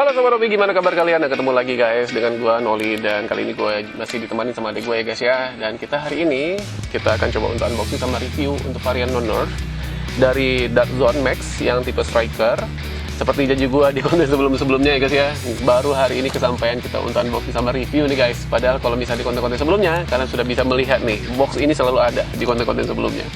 Halo Sobat Hobi, gimana kabar kalian? Nah, ketemu lagi guys dengan gua Noli, dan kali ini gue masih ditemani sama adik gue ya guys ya. Dan kita hari ini kita akan coba untuk unboxing sama review untuk varian non-nerf dari Dark Zone Max yang tipe striker. Seperti janji gue di konten sebelumnya ya guys ya, baru hari ini kesampaian kita untuk unboxing sama review nih guys. Padahal kalau misalnya di konten-konten sebelumnya, kalian sudah bisa melihat nih, box ini selalu ada di konten-konten sebelumnya.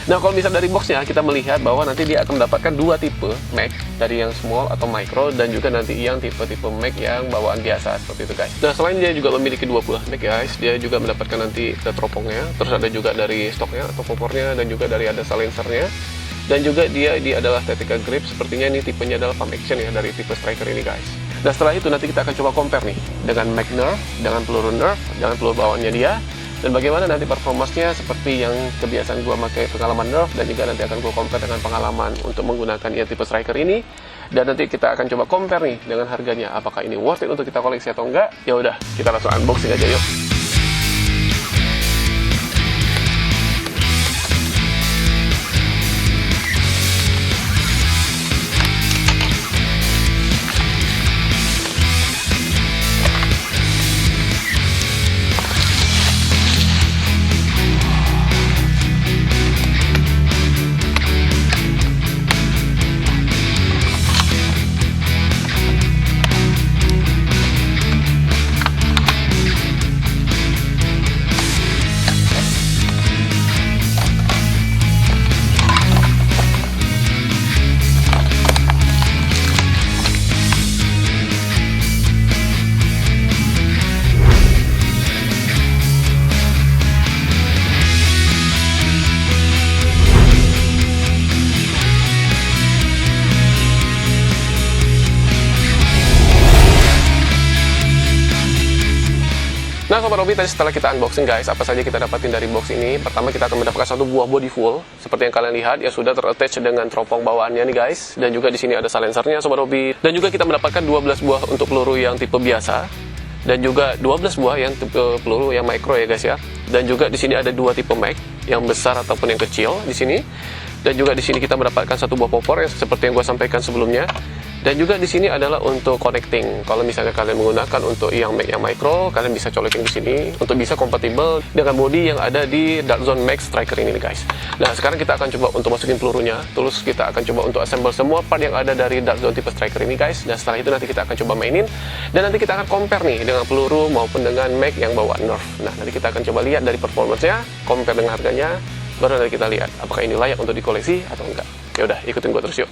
Nah, kalau misalnya dari boxnya, kita melihat bahwa nanti dia akan mendapatkan dua tipe Mac, dari yang small atau micro, dan juga nanti yang tipe-tipe Mac yang bawaan biasa, seperti itu guys. Nah, selain dia juga memiliki dua buah Mac guys, dia juga mendapatkan nanti teropongnya, terus ada juga dari stoknya atau popornya, dan juga dari ada silencernya. Dan juga dia adalah Tactical Grip, sepertinya ini tipenya adalah pump action ya dari tipe striker ini guys. Nah, setelah itu nanti kita akan coba compare nih dengan Mac Nerf, dengan peluru Nerf, dengan peluru bawaannya dia, dan bagaimana nanti performanya seperti yang kebiasaan gua pakai pengalaman Nerf, dan juga nanti akan gua compare dengan pengalaman untuk menggunakan ya tipe striker ini. Dan nanti kita akan coba compare nih dengan harganya, apakah ini worth it untuk kita koleksi atau enggak. Ya udah, kita langsung unboxing aja yuk. Nah Sobat Hobi, tadi setelah kita unboxing guys, apa saja kita dapatin dari box ini. Pertama, kita akan mendapatkan satu buah body full, seperti yang kalian lihat ya, sudah ter-attach dengan teropong bawaannya nih guys. Dan juga di sini ada silencernya Sobat Hobi. Dan juga kita mendapatkan 12 buah untuk peluru yang tipe biasa, dan juga 12 buah yang tipe peluru yang micro ya guys ya. Dan juga di sini ada dua tipe Mac, yang besar ataupun yang kecil di sini. Dan juga di sini kita mendapatkan satu buah popor yang seperti yang gue sampaikan sebelumnya. Dan juga di sini adalah untuk connecting. Kalau misalnya kalian menggunakan untuk yang Mac yang micro, kalian bisa colokin di sini untuk bisa kompatibel dengan body yang ada di Dark Zone Max Striker ini guys. Nah, sekarang kita akan coba untuk masukin pelurunya. Terus kita akan coba untuk assemble semua part yang ada dari Dark Zone tipe Striker ini guys. Dan setelah itu nanti kita akan coba mainin, dan nanti kita akan compare nih dengan peluru maupun dengan Mac yang bawaan Nerf. Nah, nanti kita akan coba lihat dari performance-nya, compare dengan harganya, baru nanti kita lihat apakah ini layak untuk dikoleksi atau enggak. Ya udah, ikutin gua terus yuk.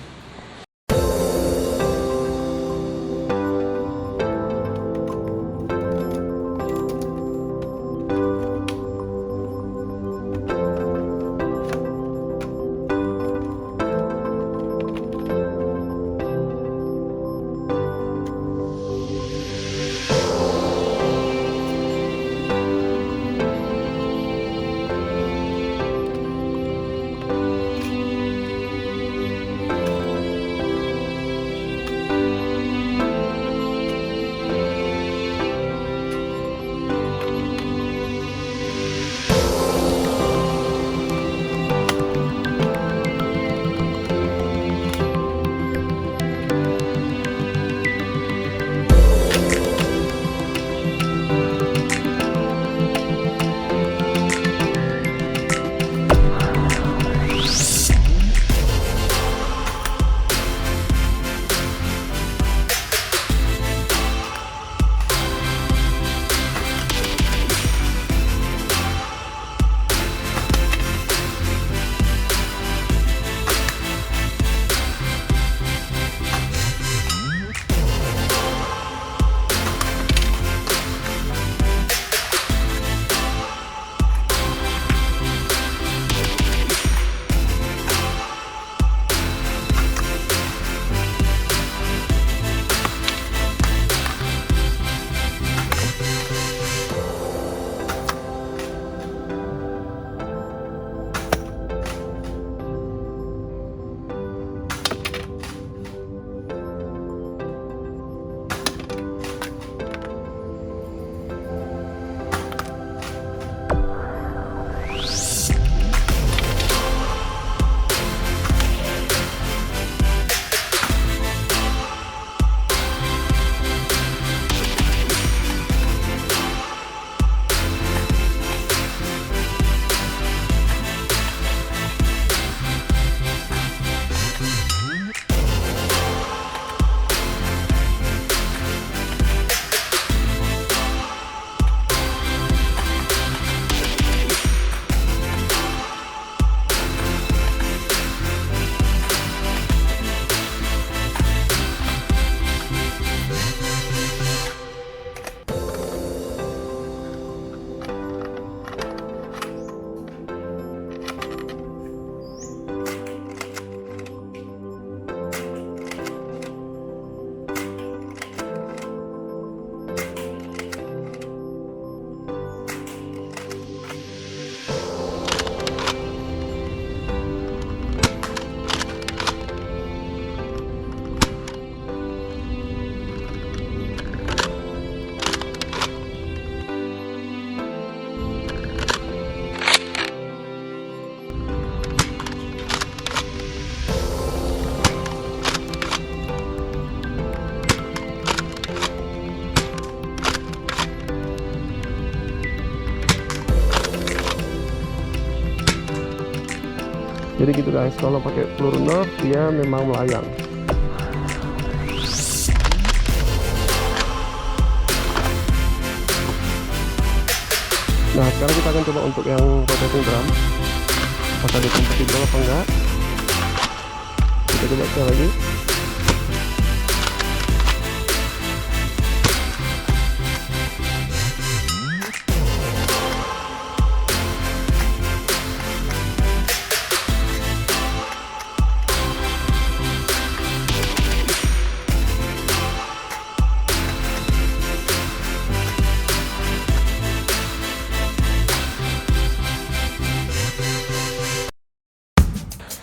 Jadi gitu guys, kalau pakai peluru Nerf dia memang melayang. Nah sekarang kita akan coba untuk yang rotating drum, apakah dia kompatibel apa enggak. Kita coba sekali lagi.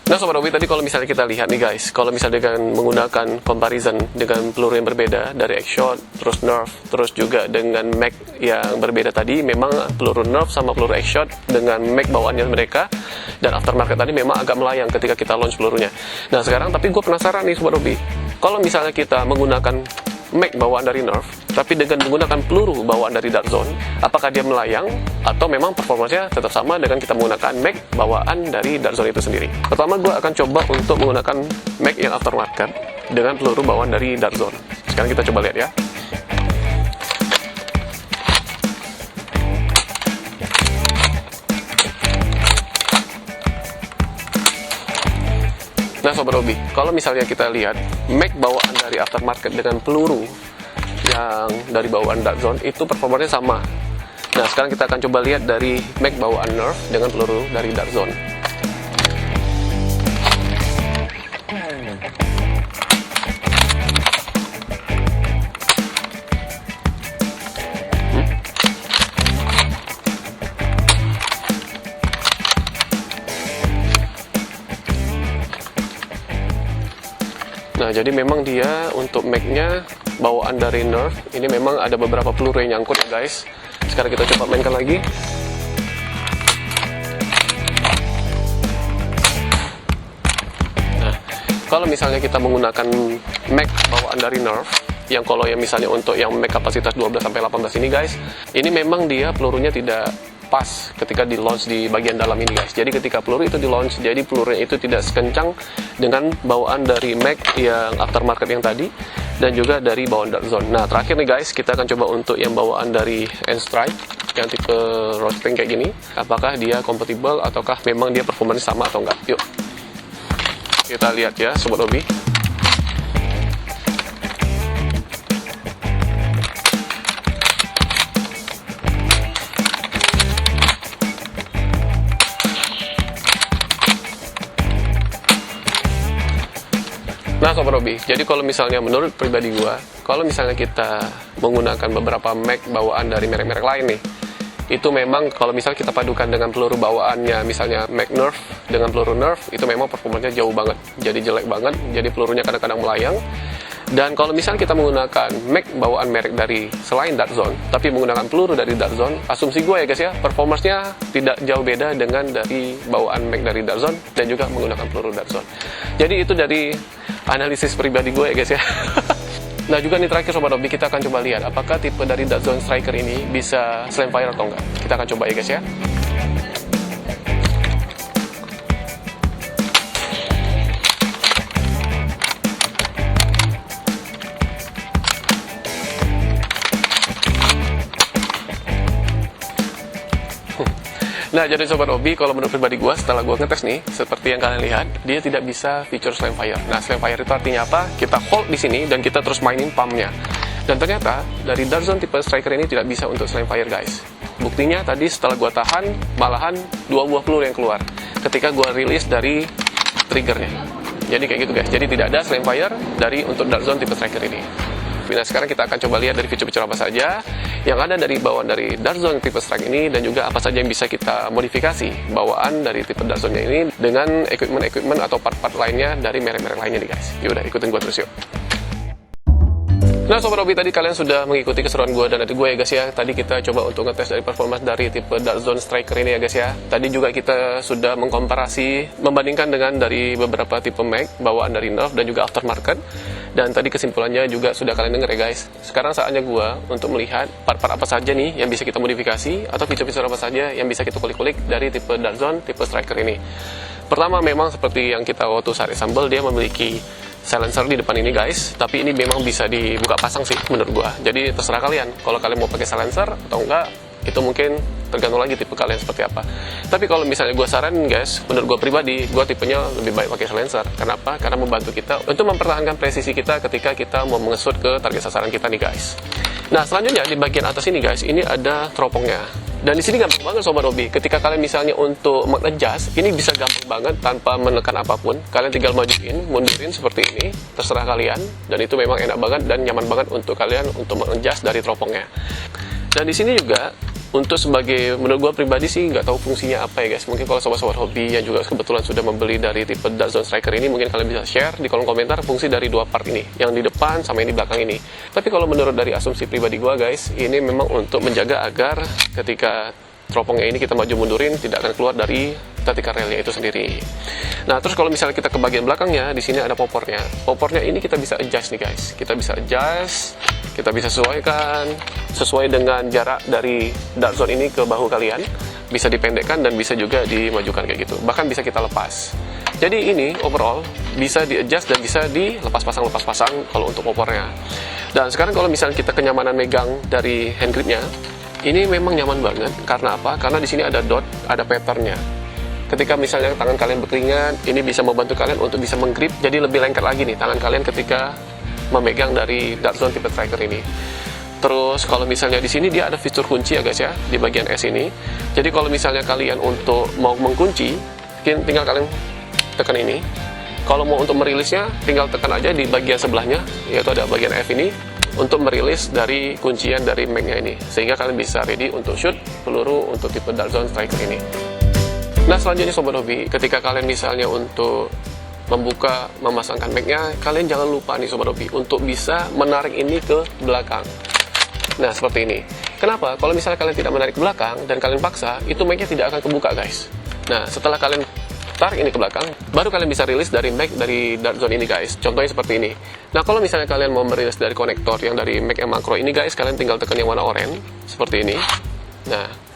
Nah Sobat Hobi, tadi kalau misalnya kita lihat nih guys, kalau misalnya dengan menggunakan comparison dengan peluru yang berbeda dari X-Shot, terus Nerf, terus juga dengan mag yang berbeda tadi, memang peluru Nerf sama peluru X-Shot dengan mag bawaannya mereka dan aftermarket tadi memang agak melayang ketika kita launch pelurunya. Nah sekarang tapi gue penasaran nih Sobat Hobi, kalau misalnya kita menggunakan mag bawaan dari Nerf, tapi dengan menggunakan peluru bawaan dari Dark Zone, apakah dia melayang atau memang performanya tetap sama dengan kita menggunakan mag bawaan dari Dark Zone itu sendiri? Pertama gue akan coba untuk menggunakan mag yang aftermarket dengan peluru bawaan dari Dark Zone. Sekarang kita coba lihat ya. Nah Sobat Hobi, kalau misalnya kita lihat mag bawaan dari aftermarket dengan peluru yang dari bawaan Dark Zone itu performanya sama. Nah sekarang kita akan coba lihat dari mag bawaan Nerf dengan peluru dari Dark Zone. Nah jadi memang dia untuk mag-nya bawaan dari Nerf ini memang ada beberapa peluru yang nyangkut ya guys. Sekarang kita coba mainkan lagi. Nah kalau misalnya kita menggunakan mag bawaan dari Nerf, yang kalau yang misalnya untuk yang mag kapasitas 12-18 ini guys, ini memang dia pelurunya tidak pas ketika di launch di bagian dalam ini guys. Jadi ketika peluru itu di launch, jadi pelurunya itu tidak sekencang dengan bawaan dari mag yang aftermarket yang tadi dan juga dari bawaan Dark Zone. Nah terakhir nih guys, kita akan coba untuk yang bawaan dari N-Strike yang tipe rotating kayak gini, apakah dia kompatibel ataukah memang dia performanya sama atau enggak. Yuk kita lihat ya Sobat Hobi. Nah Sobat Hobi, jadi kalau misalnya menurut pribadi gua, kalau misalnya kita menggunakan beberapa mag bawaan dari merek-merek lain nih, itu memang kalau misalnya kita padukan dengan peluru bawaannya, misalnya mag Nerf dengan peluru Nerf, itu memang performanya jauh banget, jadi jelek banget, jadi pelurunya kadang-kadang melayang. Dan kalau misalnya kita menggunakan mag bawaan merek dari selain Dark Zone, tapi menggunakan peluru dari Dark Zone, asumsi gue ya guys ya, performanya tidak jauh beda dengan dari bawaan mag dari Dark Zone dan juga menggunakan peluru Dark Zone. Jadi itu dari analisis pribadi gue ya guys ya. Nah juga nih terakhir Sobat Hobi, kita akan coba lihat apakah tipe dari Dark Zone Striker ini bisa slam fire atau enggak. Kita akan coba ya guys ya. Nah jadi Sobat Hobi, kalau menurut pribadi gue setelah gue ngetes nih, seperti yang kalian lihat, dia tidak bisa feature slam fire. Nah slam fire itu artinya apa? Kita hold di sini dan kita terus mainin pumpnya. Dan ternyata dari Dark Zone tipe striker ini tidak bisa untuk slam fire guys. Buktinya tadi setelah gue tahan, malahan 2 buah peluru yang keluar ketika gue rilis dari triggernya. Jadi kayak gitu guys, jadi tidak ada slam fire dari untuk Dark Zone tipe striker ini. Nah sekarang kita akan coba lihat dari fitur-fitur apa saja yang ada dari bawaan dari Dark Zone tipe strike ini, dan juga apa saja yang bisa kita modifikasi bawaan dari tipe Dark Zone ini dengan equipment atau part-part lainnya dari merek-merek lainnya nih guys. Yaudah ikutin gue terus yuk. Nah Sobat Hobi, tadi kalian sudah mengikuti keseruan gue dan adik gue ya guys ya. Tadi kita coba untuk ngetes dari performa dari tipe Dark Zone Striker ini ya guys ya. Tadi juga kita sudah mengkomparasi, membandingkan dengan dari beberapa tipe mag bawaan dari Nerf dan juga aftermarket. Dan tadi kesimpulannya juga sudah kalian denger ya guys. Sekarang saatnya gue untuk melihat part-part apa saja nih yang bisa kita modifikasi, atau fitur-fitur apa saja yang bisa kita kulik-kulik dari tipe Dark Zone tipe Striker ini. Pertama, memang seperti yang kita waktu saat assemble, dia memiliki silencer di depan ini guys, tapi ini memang bisa dibuka pasang sih menurut gua. Jadi terserah kalian, kalau kalian mau pakai silencer atau enggak, itu mungkin tergantung lagi tipe kalian seperti apa. Tapi kalau misalnya gua saranin guys, menurut gua pribadi, gua tipenya lebih baik pakai silencer. Kenapa? Karena membantu kita untuk mempertahankan presisi kita ketika kita mau mengesut ke target sasaran kita nih guys. Nah, selanjutnya di bagian atas ini guys, ini ada teropongnya. Dan di sini gampang banget sobat hobi. Ketika kalian misalnya untuk mengadjust, ini bisa gampang banget tanpa menekan apapun. Kalian tinggal majuin, mundurin seperti ini, terserah kalian. Dan itu memang enak banget dan nyaman banget untuk kalian untuk mengadjust dari teropongnya. Dan di sini juga untuk sebagai, menurut gue pribadi sih nggak tahu fungsinya apa ya guys. Mungkin kalau sobat-sobat hobi yang juga kebetulan sudah membeli dari tipe Dark Zone Striker ini, mungkin kalian bisa share di kolom komentar fungsi dari dua part ini, yang di depan sama yang di belakang ini. Tapi kalau menurut dari asumsi pribadi gue guys, ini memang untuk menjaga agar ketika teropongnya ini kita maju mundurin tidak akan keluar dari vertical railnya itu sendiri. Nah, terus kalau misalnya kita ke bagian belakangnya, di sini ada popornya. Popornya ini kita bisa adjust nih guys. Kita bisa adjust, kita bisa sesuaikan sesuai dengan jarak dari Dark Zone ini ke bahu kalian. Bisa dipendekkan dan bisa juga dimajukan kayak gitu. Bahkan bisa kita lepas. Jadi ini overall bisa di-adjust dan bisa dilepas pasang kalau untuk popornya. Dan sekarang kalau misalnya kita kenyamanan megang dari hand gripnya, ini memang nyaman banget. Karena apa? Karena di sini ada dot, ada patternnya. Ketika misalnya tangan kalian berkeringat, ini bisa membantu kalian untuk bisa menggrip, jadi lebih lengket lagi nih tangan kalian ketika memegang dari Dark Zone tipe striker ini. Terus kalau misalnya di sini dia ada fitur kunci ya guys ya, di bagian S ini. Jadi kalau misalnya kalian untuk mau mengunci, tinggal kalian tekan ini. Kalau mau untuk merilisnya, tinggal tekan aja di bagian sebelahnya, yaitu ada bagian F ini, untuk merilis dari kuncian dari mag-nya ini. Sehingga kalian bisa ready untuk shoot peluru untuk tipe Dark Zone Striker ini. Nah, selanjutnya sobat hobi, ketika kalian misalnya untuk membuka, memasangkan mag-nya, kalian jangan lupa nih sobat hobi untuk bisa menarik ini ke belakang. Nah, seperti ini. Kenapa? Kalau misalnya kalian tidak menarik ke belakang dan kalian paksa, itu mag-nya tidak akan kebuka guys. Nah, setelah kalian tarik ini ke belakang, baru kalian bisa rilis dari mag dari Dark Zone ini guys. Contohnya seperti ini. Nah, kalau misalnya kalian mau merilis dari konektor yang dari mag yang makro ini guys, kalian tinggal tekan yang warna oranye seperti ini. Nah,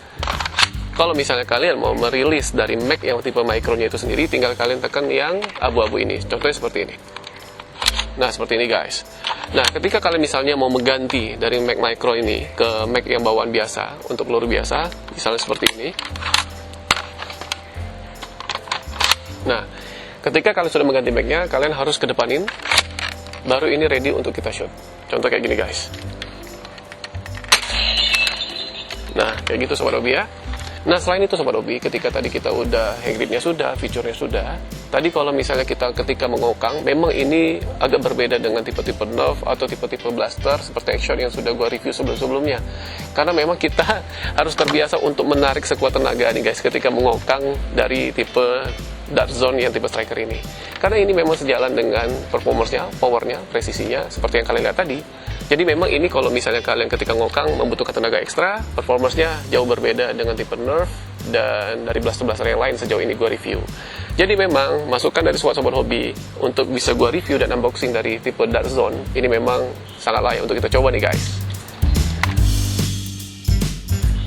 kalau misalnya kalian mau merilis dari mag yang tipe micro-nya itu sendiri, tinggal kalian tekan yang abu-abu ini. Contohnya seperti ini. Nah, seperti ini guys. Nah, ketika kalian misalnya mau mengganti dari mag micro ini ke mag yang bawaan biasa, untuk peluru biasa, misalnya seperti ini. Nah, ketika kalian sudah mengganti mag-nya, kalian harus kedepanin, baru ini ready untuk kita shoot. Contoh kayak gini guys. Nah, kayak gitu sobat hobi ya. Nah, selain itu sobat hobi, ketika tadi kita udah hand gripnya sudah, fiturnya sudah, tadi kalau misalnya kita ketika mengokang, memang ini agak berbeda dengan tipe-tipe Nerf atau tipe-tipe blaster seperti Action yang sudah gua review sebelum-sebelumnya. Karena memang kita harus terbiasa untuk menarik sekuat tenaga nih guys ketika mengokang dari tipe Dark Zone yang tipe striker ini. Karena ini memang sejalan dengan performance-nya, powernya, presisinya, seperti yang kalian lihat tadi. Jadi memang ini kalau misalnya kalian ketika ngokang membutuhkan tenaga ekstra, performance-nya jauh berbeda dengan tipe Nerf dan dari blaster-blaster yang lain sejauh ini gue review. Jadi memang masukan dari sobat-sobat hobi untuk bisa gue review dan unboxing dari tipe Dark Zone, ini memang sangat layak untuk kita coba nih guys.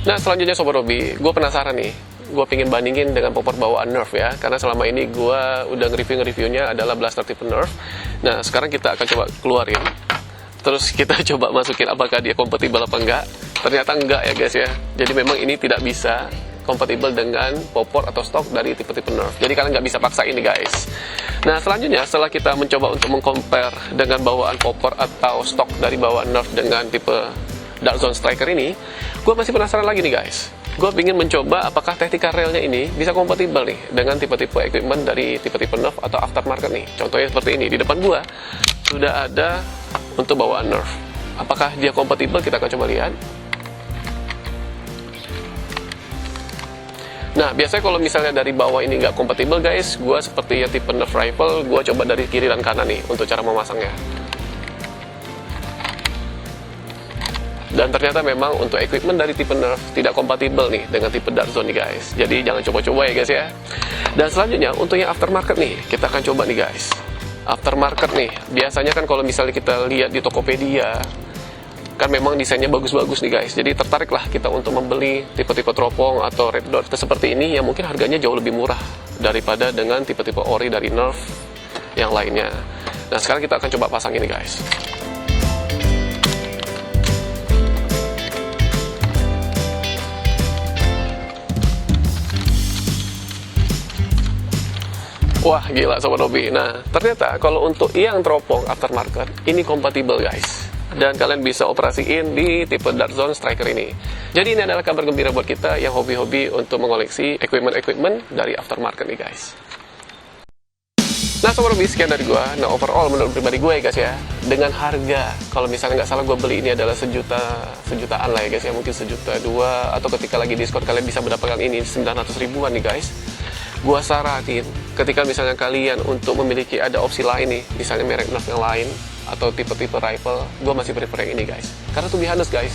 Nah, selanjutnya sobat hobi, gue penasaran nih. Gue pengen bandingin dengan popor bawaan Nerf ya, karena selama ini gue udah nge-reviewnya adalah blaster tipe Nerf. Nah, sekarang kita akan coba keluarin. Terus kita coba masukin apakah dia kompatibel apa enggak. Ternyata enggak ya guys ya. Jadi memang ini tidak bisa kompatibel dengan popor atau stok dari tipe-tipe Nerf. Jadi kalian nggak bisa paksa ini guys. Nah, selanjutnya setelah kita mencoba untuk mengcompare dengan bawaan popor atau stok dari bawaan Nerf dengan tipe Dark Zone Striker ini, gue masih penasaran lagi nih guys. Gue ingin mencoba apakah tactical railnya ini bisa kompatibel nih dengan tipe-tipe equipment dari tipe-tipe Nerf atau aftermarket nih. Contohnya seperti ini, di depan gue sudah ada untuk bawaan Nerf. Apakah dia kompatibel? Kita akan coba lihat. Nah, biasanya kalau misalnya dari bawah ini nggak kompatibel guys, gue seperti ya tipe Nerf rifle, gue coba dari kiri dan kanan nih untuk cara memasangnya. Dan ternyata memang untuk equipment dari tipe Nerf tidak kompatibel nih dengan tipe Dark Zone nih guys. Jadi jangan coba-coba ya guys ya. Dan selanjutnya untuk yang aftermarket nih, kita akan coba nih guys. Aftermarket nih, biasanya kan kalau misalnya kita lihat di Tokopedia, kan memang desainnya bagus-bagus nih guys. Jadi tertariklah kita untuk membeli tipe-tipe teropong atau red dot seperti ini yang mungkin harganya jauh lebih murah daripada dengan tipe-tipe ori dari Nerf yang lainnya. Nah, sekarang kita akan coba pasang ini guys. Wah, gila Sobat Hobi. Nah, ternyata kalau untuk yang teropong aftermarket, ini kompatibel guys. Dan kalian bisa operasiin di tipe Dark Zone Striker ini. Jadi ini adalah kabar gembira buat kita yang hobi-hobi untuk mengoleksi equipment dari aftermarket nih guys. Nah Sobat Hobi, sekian dari gua. Nah overall menurut pribadi gue ya guys ya, dengan harga, kalau misalnya nggak salah gue beli ini adalah sejutaan lah ya guys ya, mungkin 1,2 juta, atau ketika lagi diskon kalian bisa mendapatkan ini 900 ribuan nih guys. Gua saranin ketika misalnya kalian untuk memiliki ada opsi lain nih, misalnya merek Nerf yang lain atau tipe-tipe rifle, gua masih prefer yang ini guys. Karena tuh be honest guys,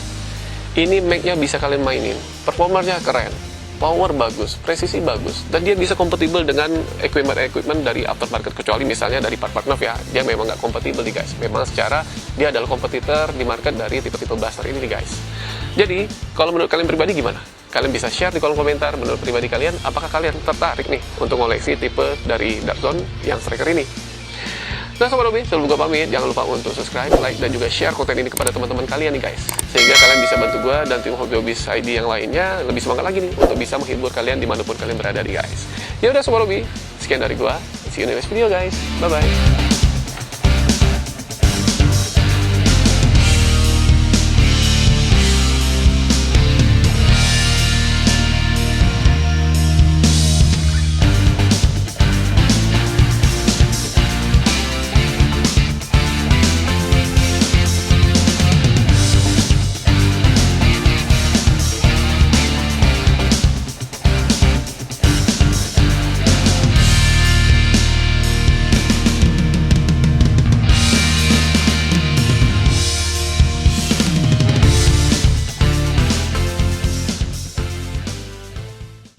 ini mag-nya bisa kalian mainin, performanya keren, power bagus, presisi bagus, dan dia bisa kompatibel dengan equipment dari aftermarket, kecuali misalnya dari part-part Nerf ya, dia memang nggak kompatibel nih guys. Memang secara dia adalah kompetitor di market dari tipe-tipe blaster ini nih guys. Jadi kalau menurut kalian pribadi gimana? Kalian bisa share di kolom komentar menurut pribadi kalian, apakah kalian tertarik nih untuk ngoleksi tipe dari Dark Zone yang Striker ini. Nah Sobat Hobi, sebelum gue pamit, jangan lupa untuk subscribe, like, dan juga share konten ini kepada teman-teman kalian nih guys, sehingga kalian bisa bantu gue dan tim Hobi-Hobis ID yang lainnya lebih semangat lagi nih untuk bisa menghibur kalian dimanapun kalian berada nih guys. Ya udah Sobat Hobi, sekian dari gue, see you in the next video guys, bye bye.